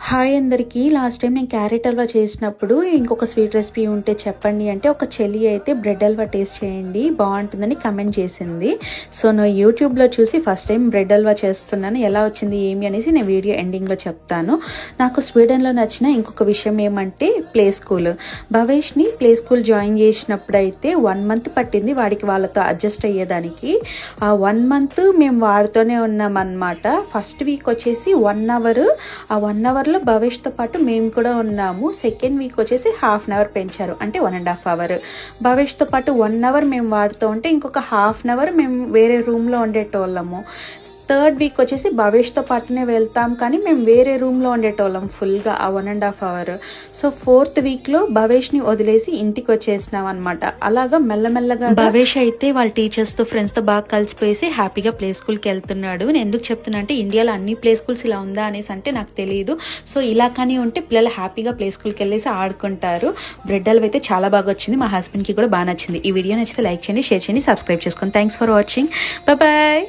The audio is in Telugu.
హాయ్ అందరికీ. లాస్ట్ టైం నేను క్యారెట్ హల్వా చేసినప్పుడు ఇంకొక స్వీట్ రెసిపీ ఉంటే చెప్పండి అంటే ఒక చెల్లి అయితే బ్రెడ్ హల్వా టేస్ట్ చేయండి బాగుంటుందని కమెంట్ చేసింది. సో నేను యూట్యూబ్లో చూసి ఫస్ట్ టైం బ్రెడ్ హల్వా చేస్తున్నాను. ఎలా వచ్చింది ఏమి అనేసి నేను వీడియో ఎండింగ్లో చెప్తాను. నాకు స్వీడన్లో నచ్చిన ఇంకొక విషయం ఏమంటే ప్లే స్కూల్. భవేష్ని ప్లే స్కూల్ జాయిన్ చేసినప్పుడు అయితే 1 month పట్టింది వాడికి వాళ్ళతో అడ్జస్ట్ అయ్యేదానికి. ఆ 1 month మేము వాడితోనే ఉన్నాం అన్నమాట. ఫస్ట్ వీక్ వచ్చేసి 1 hour, ఆ 1 hour భవేష్తో పాటు మేము కూడా ఉన్నాము. సెకండ్ వీక్ వచ్చేసి 1/2 hour పెంచారు, అంటే 1.5 hour. భవేష్తో పాటు 1 hour మేము వాడుతూ ఉంటే ఇంకొక 1/2 hour మేము వేరే రూమ్లో ఉండేటోళ్ళము. థర్డ్ వీక్ వచ్చేసి భవేష్తో పాటునే వెళ్తాం, కానీ మేము వేరే రూమ్లో ఉండేటోళ్ళం ఫుల్గా ఆ 1.5 hour. సో 4th వీక్లో భవేష్ని వదిలేసి ఇంటికి వచ్చేసినాం అనమాట. అలాగా మెల్లమెల్లగా భవేష్ అయితే వాళ్ళ టీచర్స్తో ఫ్రెండ్స్తో బాగా కలిసిపోయేసి హ్యాపీగా ప్లే స్కూల్కి వెళ్తున్నాడు. నేను ఎందుకు చెప్తున్నా అంటే ఇండియాలో అన్ని ప్లే స్కూల్స్ ఇలా ఉందా అనేసి అంటే నాకు తెలియదు. సో ఇలా కానీ ఉంటే పిల్లలు హ్యాపీగా ప్లే స్కూల్కి వెళ్ళేసి ఆడుకుంటారు. బ్రెడ్ హల్వా అయితే చాలా బాగా వచ్చింది, మా హస్బెండ్కి కూడా బాగా నచ్చింది. ఈ వీడియో నచ్చితే లైక్ చేయండి, షేర్ చేయండి, సబ్స్క్రైబ్ చేసుకోండి. Thanks for watching. బాయ్.